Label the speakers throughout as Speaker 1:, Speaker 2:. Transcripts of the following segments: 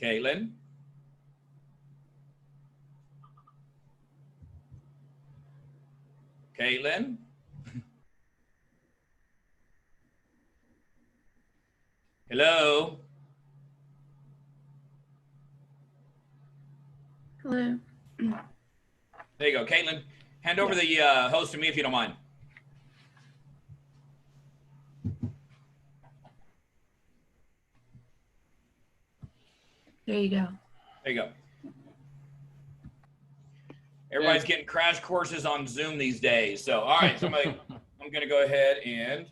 Speaker 1: Caitlin? Caitlin? Hello?
Speaker 2: Hello.
Speaker 1: There you go. Caitlin, hand over the host to me if you don't mind.
Speaker 2: There you go.
Speaker 1: There you go. Everybody's getting crash courses on Zoom these days. So, all right, I'm going to go ahead and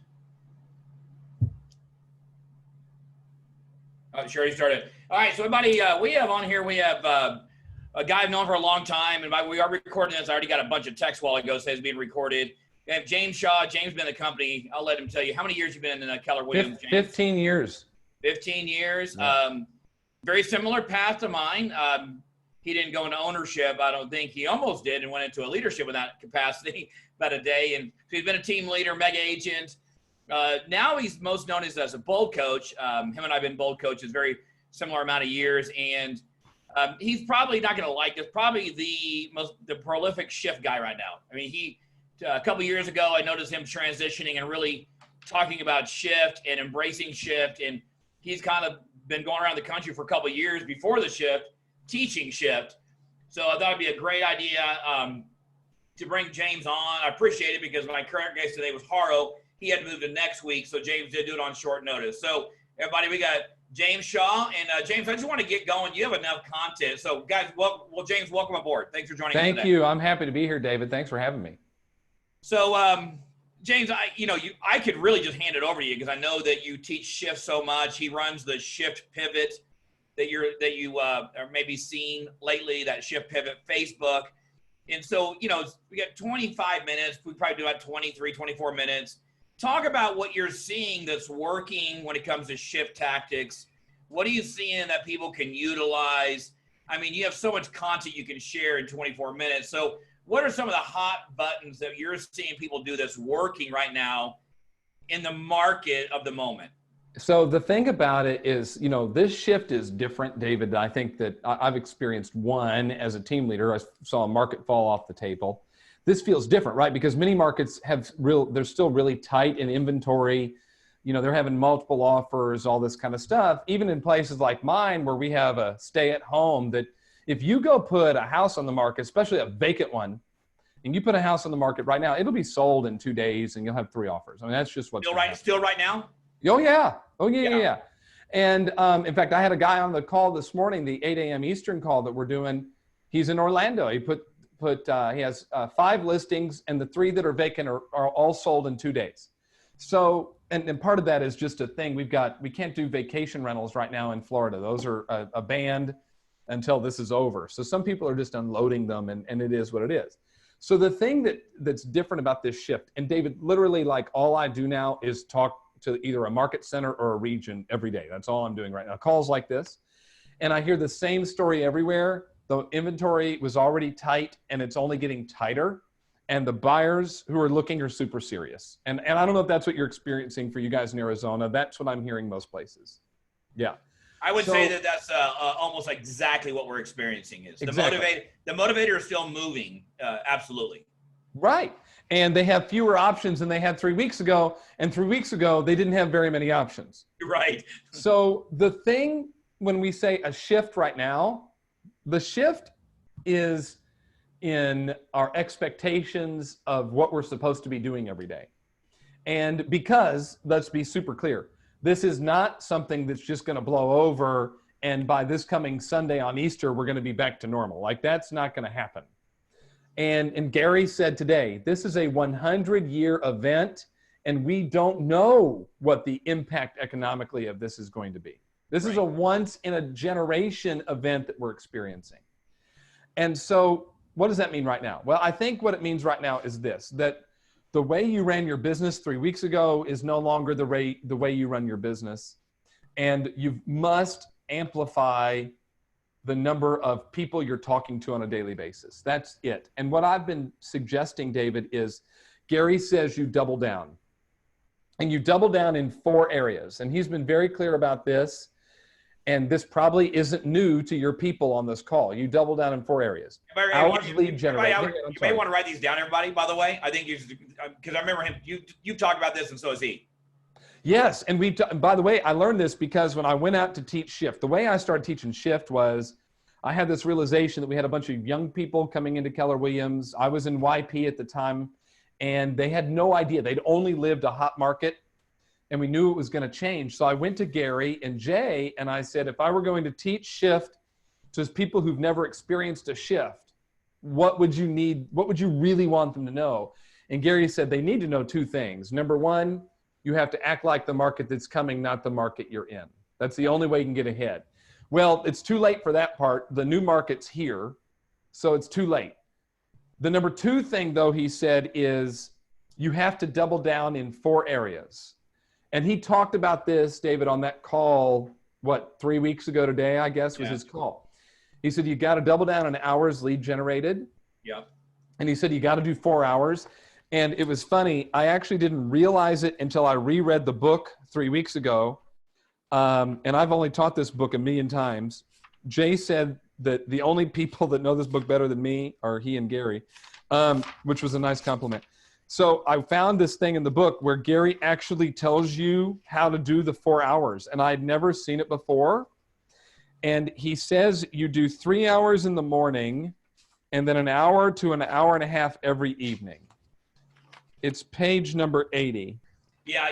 Speaker 1: she already started. All right, so everybody, we have on here, we have a guy I've known for a long time, and we are recording this. I already got a bunch of text while ago says it's being recorded. We have James Shaw. James been in the company. I'll let him tell you. How many years you been in Keller Williams, James?
Speaker 3: 15 years.
Speaker 1: 15 years.
Speaker 3: Yeah.
Speaker 1: Very similar path to mine. He didn't go into ownership. I don't think he almost did and went into a leadership in that capacity about a day. And so he's been a team leader, mega agent. Now he's most known as a bold coach. Him and I have been bold coaches very similar amount of years. And he's probably not going to like this, probably the prolific shift guy right now. I mean, a couple years ago, I noticed him transitioning and really talking about shift and embracing shift. And he's kind of been going around the country for a couple of years before the shift, teaching shift. So I thought it'd be a great idea to bring James on. I appreciate it because my current guest today was Haro. He had to move to next week, so James did do it on short notice. So everybody, we got James Shaw. And James, I just want to get going. You have enough content. So guys, well, James, welcome aboard. Thanks for joining us today.
Speaker 3: Thank you. I'm happy to be here, David. Thanks for having me.
Speaker 1: So James, I could really just hand it over to you because I know that you teach shift so much. He runs the shift pivot that you are maybe seen lately, that shift pivot Facebook. And so, we got 25 minutes. We probably do about 23, 24 minutes. Talk about what you're seeing that's working when it comes to shift tactics. What are you seeing that people can utilize? I mean, you have so much content you can share in 24 minutes. So what are some of the hot buttons that you're seeing people do that's working right now in the market of the moment?
Speaker 3: So the thing about it is, this shift is different, David. I think that I've experienced one as a team leader. I saw a market fall off the table. This feels different, right? Because many markets they're still really tight in inventory. They're having multiple offers, all this kind of stuff. Even in places like mine where we have a stay at home, that if you go put a house on the market, especially a vacant one, and you put a house on the market right now, it'll be sold in 2 days and you'll have 3 offers. I mean, that's just what's
Speaker 1: still right now?
Speaker 3: Oh yeah. And in fact, I had a guy on the call this morning, the 8 a.m. Eastern call that we're doing. He's in Orlando. He he has 5 listings, and the 3 that are vacant are all sold in 2 days. So, and part of that is just a thing. We can't do vacation rentals right now in Florida. Those are a banned until this is over. So some people are just unloading them, and it is what it is. So the thing that's different about this shift, and David, literally like all I do now is talk to either a market center or a region every day. That's all I'm doing right now. Calls like this. And I hear the same story everywhere. The inventory was already tight and it's only getting tighter. And the buyers who are looking are super serious. And I don't know if that's what you're experiencing for you guys in Arizona. That's what I'm hearing most places. Yeah.
Speaker 1: I would say that's almost exactly what we're experiencing is.
Speaker 3: Exactly.
Speaker 1: The motivator is still moving. Absolutely.
Speaker 3: Right. And they have fewer options than they had 3 weeks ago. And 3 weeks ago, they didn't have very many options.
Speaker 1: Right.
Speaker 3: So the thing, when we say a shift right now, the shift is in our expectations of what we're supposed to be doing every day. And because, let's be super clear, this is not something that's just going to blow over and by this coming Sunday on Easter, we're going to be back to normal. Like, that's not going to happen. And Gary said today, this is a 100-year event, and we don't know what the impact economically of this is going to be. This is a once-in-a-generation event that we're experiencing. And so what does that mean right now? Well, I think what it means right now is this, that the way you ran your business 3 weeks ago is no longer the way you run your business. And you must amplify the number of people you're talking to on a daily basis. That's it. And what I've been suggesting, David, is Gary says you double down. And you double down in 4 areas. And he's been very clear about this. and this probably isn't new to your people on this call. You double down in 4 areas. Hours lead generation.
Speaker 1: You may want to write these down, everybody, by the way. I think because I remember him, you've talked about this, and so has he.
Speaker 3: Yes, and by the way, I learned this because when I went out to teach shift, the way I started teaching shift was I had this realization that we had a bunch of young people coming into Keller Williams. I was in YP at the time, and they had no idea. They'd only lived a hot market, and we knew it was going to change. So I went to Gary and Jay, and I said, if I were going to teach shift to people who've never experienced a shift, what would you need? What would you really want them to know? And Gary said, they need to know 2 things. Number one, you have to act like the market that's coming, not the market you're in. That's the only way you can get ahead. Well, it's too late for that part. The new market's here, so it's too late. The number 2 thing, though, he said, is you have to double down in 4 areas. And he talked about this, David, on that call, 3 weeks ago today, I guess, was his call. He said, you got to double down on hours lead generated.
Speaker 1: Yeah.
Speaker 3: And he said, you got to do 4 hours. And it was funny. I actually didn't realize it until I reread the book 3 weeks ago. And I've only taught this book 1,000,000 times. Jay said that the only people that know this book better than me are he and Gary, which was a nice compliment. So I found this thing in the book where Gary actually tells you how to do the 4 hours. And I'd never seen it before. And he says you do 3 hours in the morning and then 1 hour to 1.5 hours every evening. It's page number 80.
Speaker 1: Yeah,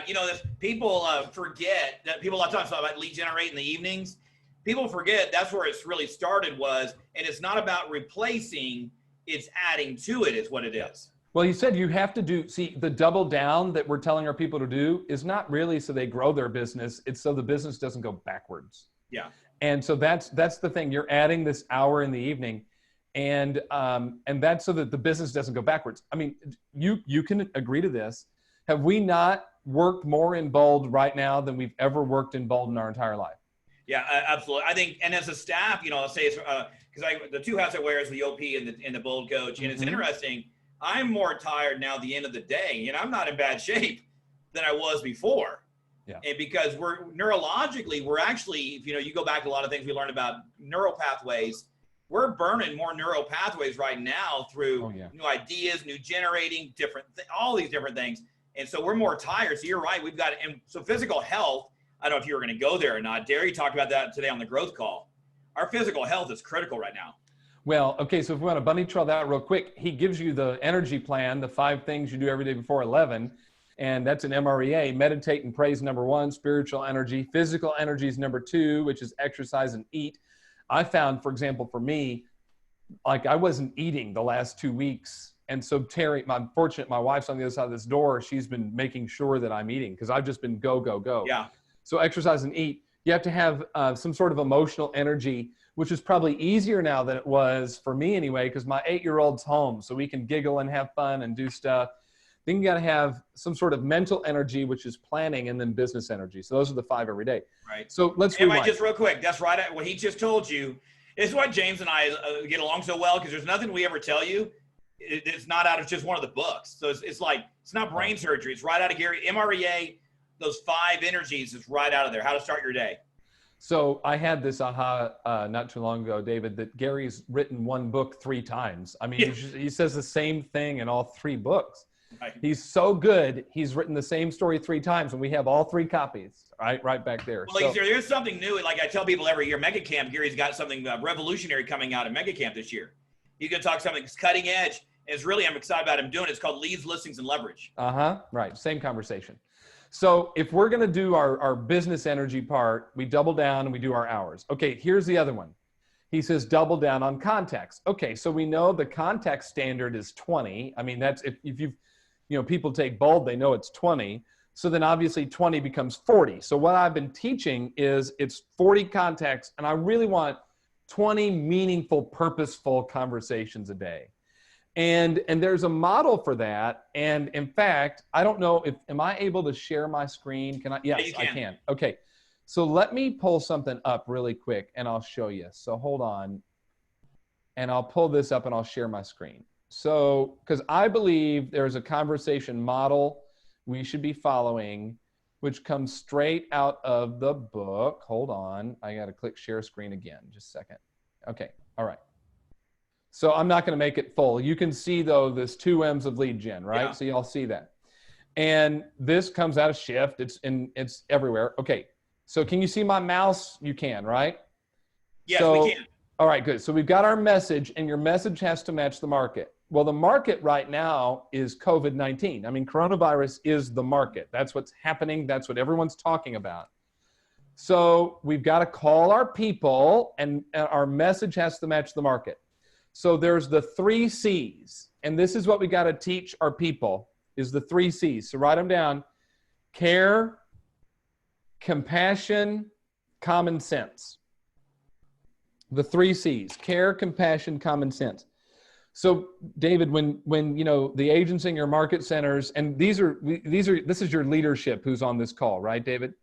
Speaker 1: people forget that people a lot of times talk about lead generate in the evenings. People forget that's where it's really started was, and it's not about replacing, it's adding to it is what it is.
Speaker 3: Well, he said you have to do, the double down that we're telling our people to do is not really so they grow their business. It's so the business doesn't go backwards.
Speaker 1: Yeah.
Speaker 3: And so that's the thing. You're adding this hour in the evening. And that's so that the business doesn't go backwards. I mean, you can agree to this. Have we not worked more in bold right now than we've ever worked in bold in our entire life?
Speaker 1: Yeah, absolutely. I think, and as a staff, I'll say it's because the 2 hats I wear is the OP and the bold coach, and it's interesting. I'm more tired now at the end of the day, and I'm not in bad shape than I was before. Yeah. And because we're neurologically, we're actually, if you go back to a lot of things we learned about neural pathways. We're burning more neural pathways right now through new ideas, new generating, all these different things. And so we're more tired. So you're right. We've got, and so physical health, I don't know if you were going to go there or not. Derry talked about that today on the growth call. Our physical health is critical right now.
Speaker 3: Well, okay. So if we want to bunny trail that real quick, he gives you the energy plan, the 5 things you do every day before 11. And that's an MREA. Meditate and pray is number 1, spiritual energy. Physical energy is number 2, which is exercise and eat. I found, for example, for me, like I wasn't eating the last 2 weeks. And so Terry, I'm fortunate my wife's on the other side of this door. She's been making sure that I'm eating because I've just been go, go, go.
Speaker 1: Yeah.
Speaker 3: So exercise and eat. You have to have some sort of emotional energy, which is probably easier now than it was for me anyway, because my 8-year-old's home. So we can giggle and have fun and do stuff. Then you got to have some sort of mental energy, which is planning, and then business energy. So those are the 5 every day.
Speaker 1: Right.
Speaker 3: So let's
Speaker 1: rewind. Just real quick. That's right. What he just told you is why James and I get along so well, because there's nothing we ever tell you. It's not out of just one of the books. So it's like, it's not brain surgery. It's right out of Gary. MREA, those 5 energies is right out of there. How to start your day.
Speaker 3: So I had this aha not too long ago, David, that Gary's written one book 3 times. I mean, he says the same thing in all 3 books. Right. He's so good. He's written the same story 3 times, and we have all 3 copies, right back there.
Speaker 1: Well, there's something new. Like I tell people every year, Mega Camp, Gary's got something revolutionary coming out at Mega Camp this year. He's going to talk something cutting edge. And it's really, I'm excited about him doing it. It's called Leads, Listings, and Leverage.
Speaker 3: Right. Same conversation. So if we're going to do our business energy part, we double down and we do our hours. Okay, here's the other one. He says double down on context. Okay, so we know the context standard is 20. I mean, that's if you've, people take bold, they know it's 20. So then obviously 20 becomes 40. So what I've been teaching is it's 40 contexts, and I really want 20 meaningful, purposeful conversations a day. And there's a model for that. And in fact, I don't know am I able to share my screen? Can I? Yes,
Speaker 1: yeah, you can.
Speaker 3: I can. Okay. So let me pull something up really quick and I'll show you. So hold on. And I'll pull this up and I'll share my screen. So, because I believe there's a conversation model we should be following. which comes straight out of the book. Hold on. I got to click share screen again. Just a second. Okay. All right. So I'm not going to make it full. You can see, though, this 2 M's of lead gen, right?
Speaker 1: Yeah.
Speaker 3: So y'all see that. And this comes out of Shift. It's everywhere. Okay. So can you see my mouse? You can, right?
Speaker 1: Yes,
Speaker 3: so,
Speaker 1: we can.
Speaker 3: All right, good. So we've got our message, and your message has to match the market. Well, the market right now is COVID-19. I mean, coronavirus is the market. That's what's happening. That's what everyone's talking about. So we've got to call our people, and our message has to match the market. So there's the 3 C's, and this is what we got to teach our people, is the 3 C's. So write them down: care, compassion, common sense. The 3 C's: care, compassion, common sense. So David, when you know the agents in your market centers, and this is your leadership who's on this call, right, David?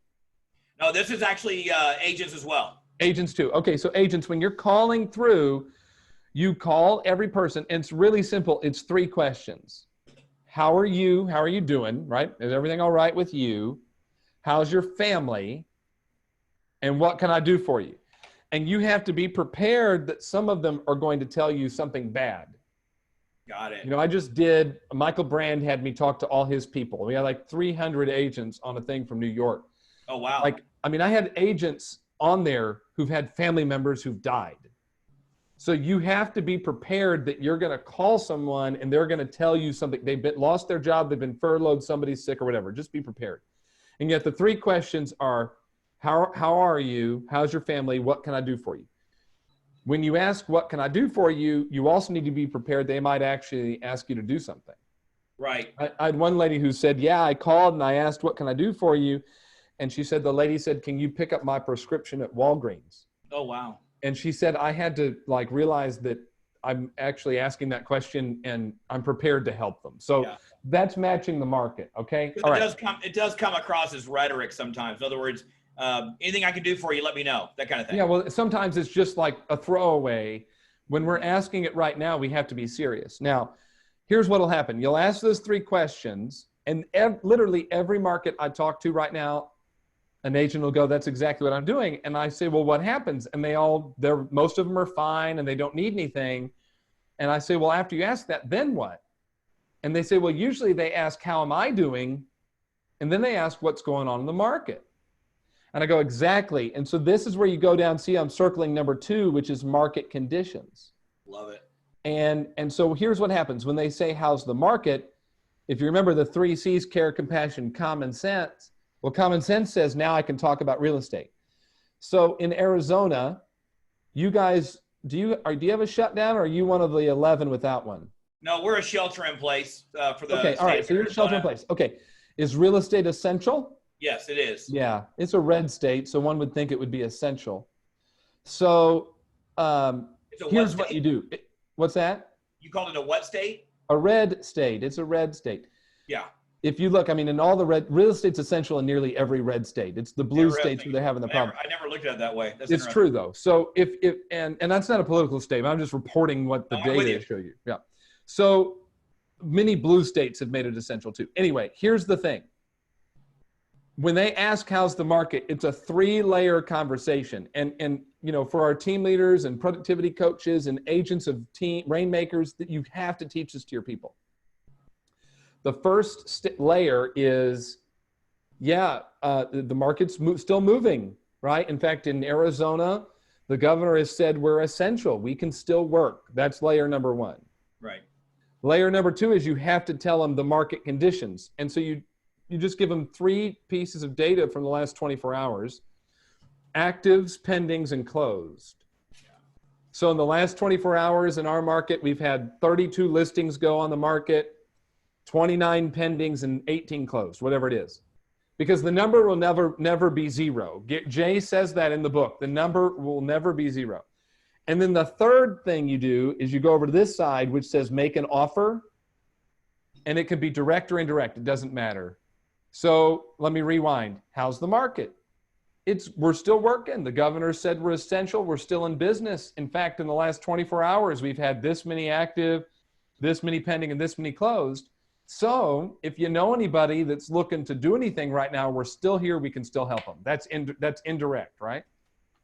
Speaker 1: No, this is actually agents as well.
Speaker 3: Agents too. Okay, so agents, when you're calling through, you call every person, and it's really simple. It's 3 questions. How are you? How are you doing? Right? Is everything all right with you? How's your family? And what can I do for you? And you have to be prepared that some of them are going to tell you something bad.
Speaker 1: Got it.
Speaker 3: You know, Michael Brand had me talk to all his people. We had like 300 agents on a thing from New York.
Speaker 1: Oh, wow.
Speaker 3: I had agents on there who've had family members who've died. So you have to be prepared that you're going to call someone and they're going to tell you something. They've lost their job, they've been furloughed, somebody's sick or whatever. Just be prepared. And yet the 3 questions are, how are you? How's your family? What can I do for you? When you ask, what can I do for you, you also need to be prepared. They might actually ask you to do something.
Speaker 1: Right.
Speaker 3: I had one lady who said, yeah, I called and I asked, what can I do for you? And she said, the lady said, can you pick up my prescription at Walgreens?
Speaker 1: Oh, wow.
Speaker 3: And she said, I had to realize that I'm actually asking that question and I'm prepared to help them. So that's matching the market. Okay.
Speaker 1: All right. It does come across as rhetoric sometimes. In other words, anything I can do for you, let me know, that kind of thing.
Speaker 3: Yeah. Well, sometimes it's just like a throwaway. When we're asking it right now, we have to be serious. Now, here's what'll happen. You'll ask those 3 questions, and literally every market I talk to right now, an agent will go, that's exactly what I'm doing. And I say, well, what happens? And most of them are fine and they don't need anything. And I say, well, after you ask that, then what? And they say, well, usually they ask, how am I doing? And then they ask, what's going on in the market? And I go, exactly. And so this is where you go down. See, I'm circling number 2, which is market conditions.
Speaker 1: Love it.
Speaker 3: And so here's what happens when they say, how's the market? If you remember the 3 C's, care, compassion, common sense. Well, common sense says now I can talk about real estate. So in Arizona, you guys, do you have a shutdown, or are you one of the 11 without one?
Speaker 1: No, we're a shelter in place for the
Speaker 3: Okay, all right, so you're a shelter in place. Okay, is real estate essential?
Speaker 1: Yes, it is.
Speaker 3: Yeah, it's a red state, so one would think it would be essential. So here's what you do. What's that?
Speaker 1: You called it a what state?
Speaker 3: A red state. It's a red state.
Speaker 1: Yeah.
Speaker 3: If you look, I mean, in all the real estate's essential in nearly every red state. It's the blue states where they're having the problem.
Speaker 1: I never looked at it that way.
Speaker 3: It's true though. So and that's not a political statement. I'm just reporting what the data show you. Yeah. So many blue states have made it essential too. Anyway, here's the thing. When they ask how's the market, it's a 3-layer conversation. And you know, for our team leaders and productivity coaches and agents of rainmakers, that you have to teach this to your people. The first layer is, the market's still moving, right? In fact, in Arizona, the governor has said we're essential. We can still work. That's layer number 1.
Speaker 1: Right.
Speaker 3: Layer number 2 is you have to tell them the market conditions. And so you just give them 3 pieces of data from the last 24 hours, actives, pendings, and closed. So in the last 24 hours in our market, we've had 32 listings go on the market, 29 pendings, and 18 closed, whatever it is. Because the number will never be 0. Jay says that in the book. The number will never be 0. And then the third thing you do is you go over to this side, which says make an offer. And it can be direct or indirect. It doesn't matter. So let me rewind. How's the market? We're still working. The governor said we're essential. We're still in business. In fact, in the last 24 hours, we've had this many active, this many pending, and this many closed. So if you know anybody that's looking to do anything right now, we're still here. We can still help them. That's indirect, right?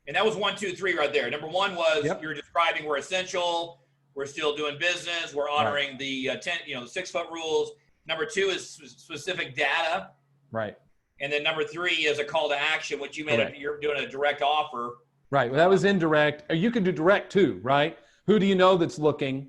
Speaker 1: And that was 1, 2, 3 right there. Number 1 was you're describing we're essential. We're still doing business. We're honoring the 6-foot rules. Number 2 is specific data.
Speaker 3: Right.
Speaker 1: And then number 3 is a call to action, which you're doing a direct offer.
Speaker 3: Right. Well, that was indirect. You can do direct too, right? Who do you know that's looking,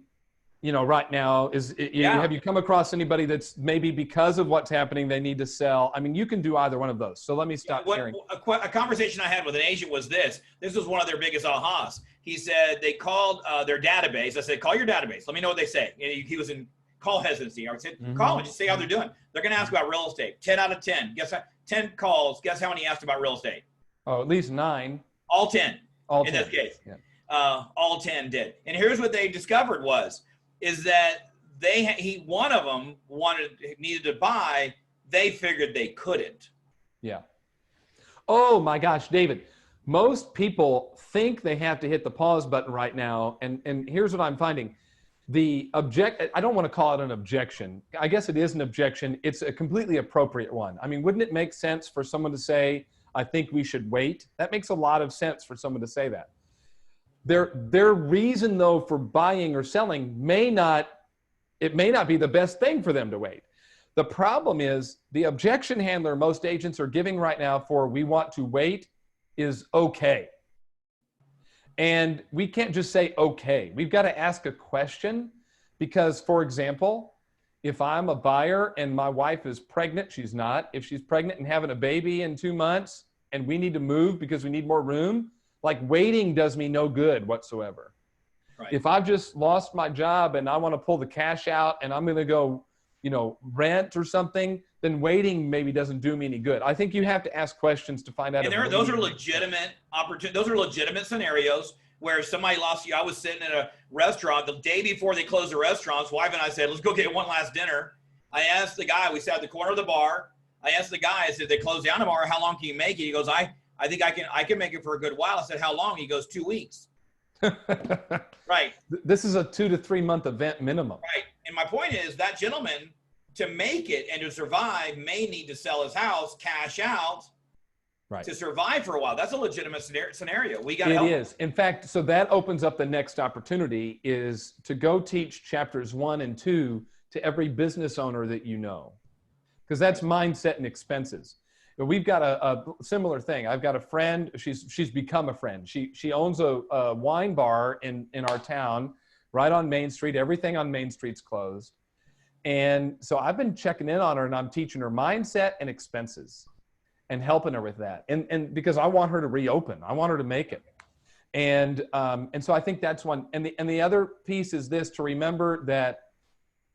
Speaker 3: right now? Have you come across anybody that's maybe because of what's happening, they need to sell? I mean, you can do either one of those. So let me stop sharing.
Speaker 1: A conversation I had with an agent was this. This was one of their biggest ahas. He said they called their database. I said, call your database. Let me know what they say. And he was in call hesitancy. I said, call them, just see how they're doing. They're going to ask about real estate. 10 out of 10. Guess how? 10 calls. Guess how many asked about real estate?
Speaker 3: Oh, at least 9.
Speaker 1: All 10.
Speaker 3: All
Speaker 1: in
Speaker 3: 10.
Speaker 1: this case.
Speaker 3: Yeah.
Speaker 1: All 10 did. And here's what they discovered is that one of them needed to buy. They figured they couldn't.
Speaker 3: Yeah. Oh my gosh, David. Most people think they have to hit the pause button right now. And here's what I'm finding. I don't want to call it an objection. I guess it is an objection. It's a completely appropriate one. I mean, wouldn't it make sense for someone to say, I think we should wait? That makes a lot of sense for someone to say that. Their reason though for buying or selling may not be the best thing for them to wait. The problem is the objection handler most agents are giving right now for we want to wait is okay. And we can't just say okay. We've got to ask a question because, for example, if I'm a buyer and my wife is pregnant, she's not. If she's pregnant and having a baby in 2 months and we need to move because we need more room, like waiting does me no good whatsoever. Right. If I've just lost my job and I want to pull the cash out and I'm going to go, rent or something, then waiting maybe doesn't do me any good. I think you have to ask questions to find out.
Speaker 1: And those are legitimate opportunities. Those are legitimate scenarios where somebody lost you. I was sitting at a restaurant the day before they closed the restaurants. Wife and I said, let's go get one last dinner. I asked the guy, we sat at the corner of the bar. I asked the guy, I said, they close down tomorrow. How long can you make it? He goes, I think I can make it for a good while. I said, how long? He goes, 2 weeks. Right.
Speaker 3: This is a 2 to 3 month event minimum.
Speaker 1: Right. And my point is that gentleman, to make it and to survive, may need to sell his house, cash out, right, to survive for a while. That's a legitimate scenario. We got to help.
Speaker 3: It is. In fact, so that opens up the next opportunity is to go teach chapters 1 and 2 to every business owner that you know, because that's mindset and expenses. But we've got a similar thing. I've got a friend. She's become a friend. She owns a wine bar in our town, right on Main Street. Everything on Main Street's closed. And so I've been checking in on her and I'm teaching her mindset and expenses and helping her with that. And because I want her to reopen, I want her to make it. And so I think that's one. And the other piece is this, to remember that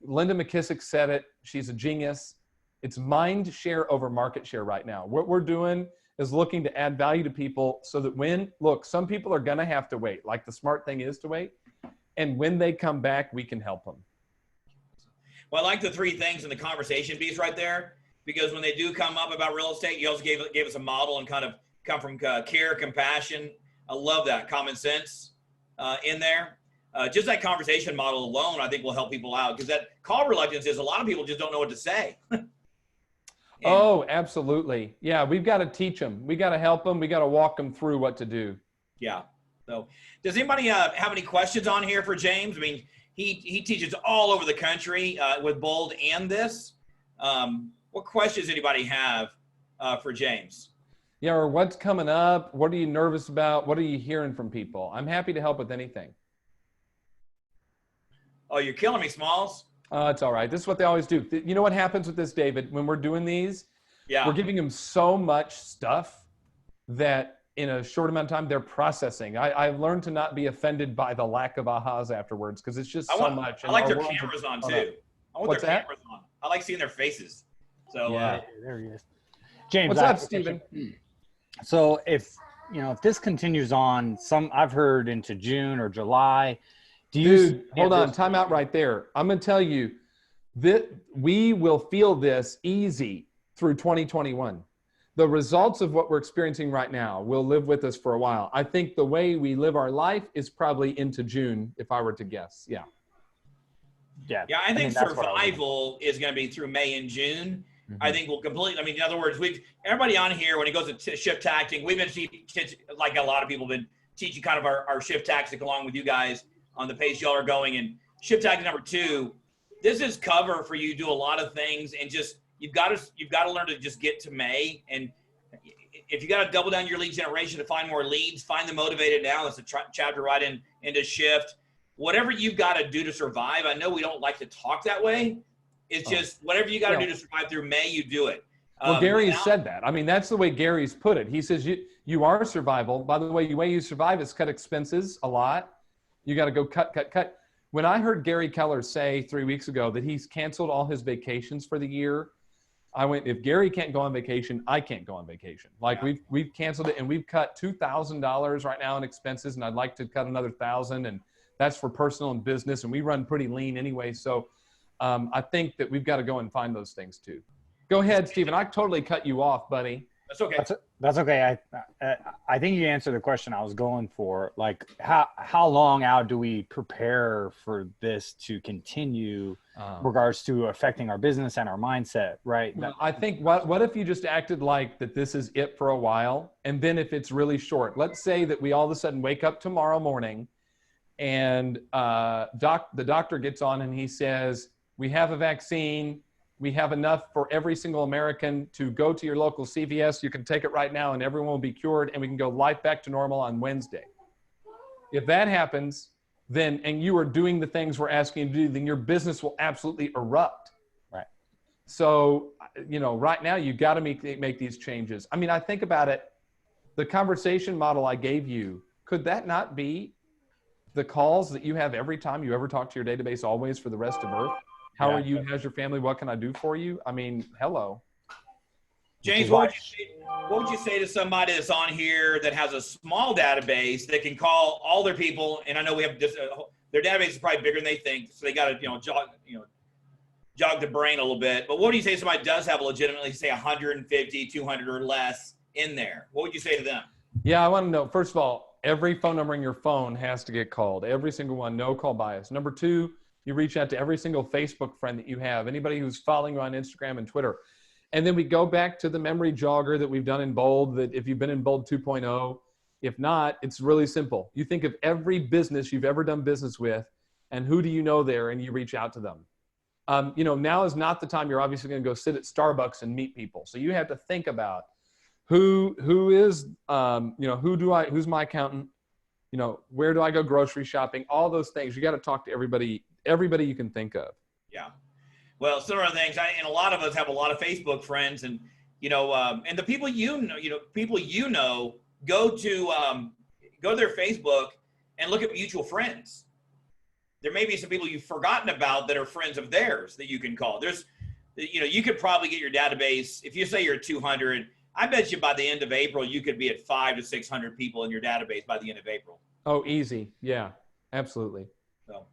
Speaker 3: Linda McKissick said it. She's a genius. It's mind share over market share right now. What we're doing is looking to add value to people so that some people are going to have to wait, like the smart thing is to wait. And when they come back, we can help them.
Speaker 1: Well, I like the 3 things in the conversation piece right there, because when they do come up about real estate, you also gave us a model and kind of come from care, compassion. I love that common sense in there. Just that conversation model alone, I think will help people out, because that call reluctance is a lot of people just don't know what to say.
Speaker 3: Oh, absolutely. Yeah. We've got to teach them. We got to help them. We got to walk them through what to do.
Speaker 1: Yeah. So does anybody have any questions on here for James? I mean, he teaches all over the country with Bold and this. What questions anybody have for James?
Speaker 3: Yeah, or what's coming up? What are you nervous about? What are you hearing from people? I'm happy to help with anything.
Speaker 1: Oh, you're killing me, Smalls.
Speaker 3: It's all right. This is what they always do. You know what happens with this, David? When we're doing these, we're giving them so much stuff that in a short amount of time, they're processing. I've learned to not be offended by the lack of ahas afterwards, because it's just so much.
Speaker 1: I like their cameras on too. I want
Speaker 3: What's
Speaker 1: their cameras on. I like seeing their faces. So
Speaker 2: there he is. James,
Speaker 3: what's up, Stephen?
Speaker 2: So if this continues on, I've heard into June or July.
Speaker 3: Hold on, time out right there. I'm going to tell you that we will feel this easy through 2021. The results of what we're experiencing right now will live with us for a while. I think the way we live our life is probably into June, if I were to guess. Yeah.
Speaker 2: Yeah.
Speaker 1: Yeah, I think
Speaker 2: that's what I was looking
Speaker 1: survival is going to be through May and June.
Speaker 2: for.
Speaker 1: I think we'll completely. I mean, in other words, everybody on here when it goes to shift tactic, we've been like a lot of people have been teaching kind of our shift tactic along with you guys on the pace y'all are going. And shift tactic number 2, this is cover for you to do a lot of things, and just you've got to learn to just get to May. And if you got to double down your lead generation to find more leads, find the motivated now. That's a chapter right into shift. Whatever you've got to do to survive. I know we don't like to talk that way. It's just whatever you got to do to survive through May, you do it.
Speaker 3: Well, Gary has said that. I mean, that's the way Gary's put it. He says you are survival. By the way you survive is cut expenses a lot. You got to go cut. When I heard Gary Keller say 3 weeks ago that he's canceled all his vacations for the year, I went, if Gary can't go on vacation, I can't go on vacation. Like we've canceled it, and we've cut $2,000 right now in expenses, and I'd like to cut another $1,000, and that's for personal and business, and we run pretty lean anyway. So I think that we've got to go and find those things too. Go ahead, Stephen. I totally cut you off, buddy.
Speaker 1: That's okay.
Speaker 2: That's okay. I think you answered the question I was going for. Like, how long out do we prepare for this to continue, regards to affecting our business and our mindset, right?
Speaker 3: Well, I think what if you just acted like that this is it for a while, and then if it's really short, let's say that we all of a sudden wake up tomorrow morning, and the doctor gets on and he says, we have a vaccine. We have enough for every single American to go to your local CVS. You can take it right now and everyone will be cured, and we can go life back to normal on Wednesday. If that happens, then, and you are doing the things we're asking you to do, then your business will absolutely erupt.
Speaker 2: Right.
Speaker 3: So, right now you got to make these changes. I mean, I think about it, the conversation model I gave you, could that not be the calls that you have every time you ever talk to your database always for the rest of Earth? How are you? How's your family? What can I do for you? I mean, hello.
Speaker 1: James, what would you say to somebody that's on here that has a small database that can call all their people? And I know we have just their database is probably bigger than they think, so they got to jog the brain a little bit. But what do you say to somebody does have legitimately say 150, 200 or less in there? What would you say to them?
Speaker 3: Yeah, I want to know. First of all, every phone number in your phone has to get called. Every single one, no call bias. Number 2. You reach out to every single Facebook friend that you have, anybody who's following you on Instagram and Twitter. And then we go back to the memory jogger that we've done in Bold, that if you've been in Bold 2.0, if not, it's really simple. You think of every business you've ever done business with, and who do you know there, and you reach out to them. Now is not the time you're obviously going to go sit at Starbucks and meet people. So you have to think about who is, who's my accountant? Where do I go grocery shopping? All those things. You got to talk to everybody you can think of.
Speaker 1: Yeah. Well, similar things. And a lot of us have a lot of Facebook friends, and and the people go to their Facebook and look at mutual friends. There may be some people you've forgotten about that are friends of theirs that you can call. There's, you could probably get your database. If you say you're at 200, I bet you by the end of April, you could be at 500 to 600 people in your database by the end of April.
Speaker 3: Oh, easy. Yeah, absolutely.
Speaker 1: So,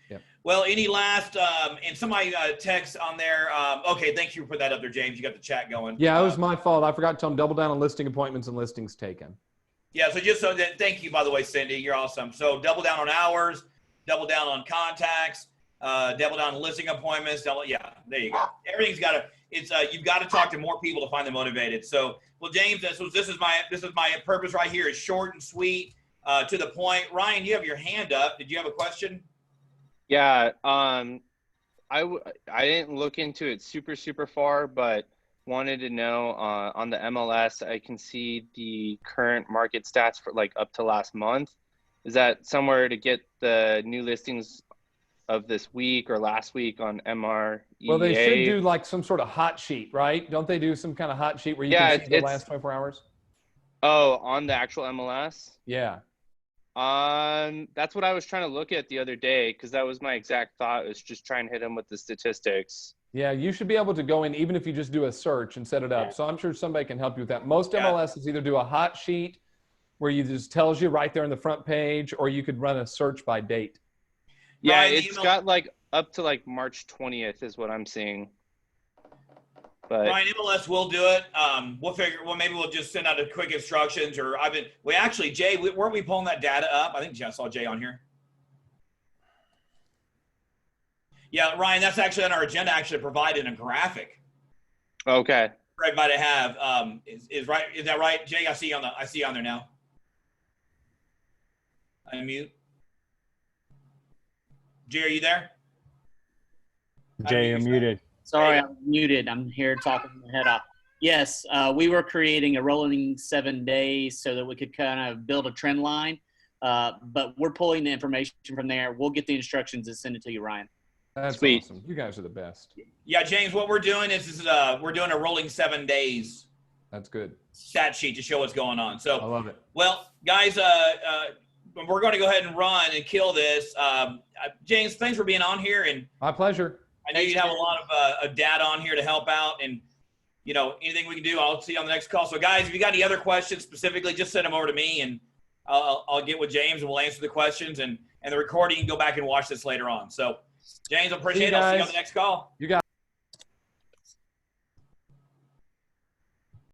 Speaker 3: yeah.
Speaker 1: Well, any last, and somebody text on there. Okay, thank you for that up there, James. You got the chat going.
Speaker 3: Yeah, it was my fault. I forgot to tell them double down on listing appointments and listings taken.
Speaker 1: Yeah, so thank you, by the way, Cindy. You're awesome. So double down on hours, double down on contacts, double down on listing appointments. There you go. Everything's got to. It's you've got to talk to more people to find them motivated. So, well, James, this is my purpose right here. Is short and sweet, to the point. Ryan, you have your hand up. Did you have a question?
Speaker 4: Yeah, I didn't look into it super far, but wanted to know on the MLS, I can see the current market stats for like up to last month. Is that somewhere to get the new listings of this week or last week on MREA?
Speaker 3: Well, they should do like some sort of hot sheet, right? Don't they do some kind of hot sheet where you can see the last 24 hours?
Speaker 4: Oh, on the actual MLS?
Speaker 3: Yeah.
Speaker 4: That's what I was trying to look at the other day, because that was my exact thought, was just try and hit them with the statistics.
Speaker 3: Yeah, you should be able to go in even if you just do a search and set it up. So I'm sure somebody can help you with that. Most MLSs either do a hot sheet where you just tells you right there on the front page, or you could run a search by date.
Speaker 4: Yeah, it's got like up to like March 20th is what I'm seeing. But
Speaker 1: Ryan, MLS will do it. We'll figure. Well, maybe we'll just send out a quick instructions. Or Jay, weren't we pulling that data up? I think I saw Jay on here. Yeah, Ryan, that's actually on our agenda. Actually, providing a graphic
Speaker 4: Okay.
Speaker 1: for everybody to have. Is right? Is that right, Jay? I see you on there now. Unmute. Jay, are you there?
Speaker 2: Jay, you're muted.
Speaker 5: Sorry, I'm muted. I'm here talking my head off. Yes, we were creating a rolling 7 days so that we could kind of build a trend line. But we're pulling the information from there. We'll get the instructions and send it to you, Ryan.
Speaker 3: That's
Speaker 4: Sweet.
Speaker 3: awesome. You guys are the best.
Speaker 1: Yeah, James. What we're doing is we're doing a rolling 7 days
Speaker 3: That's good.
Speaker 1: stat sheet to show what's going on.
Speaker 3: I
Speaker 1: So,
Speaker 3: love it.
Speaker 1: well, guys, we're going to go ahead and run and kill this. James, thanks for being on here, and
Speaker 3: My pleasure.
Speaker 1: I know you'd have a lot of data on here to help out, and anything we can do, I'll see you on the next call. So, guys, if you got any other questions specifically, just send them over to me, and I'll get with James and we'll answer the questions. And the recording, you can go back and watch this later on. So, James, I appreciate it. I'll see you on the next call.
Speaker 3: You guys.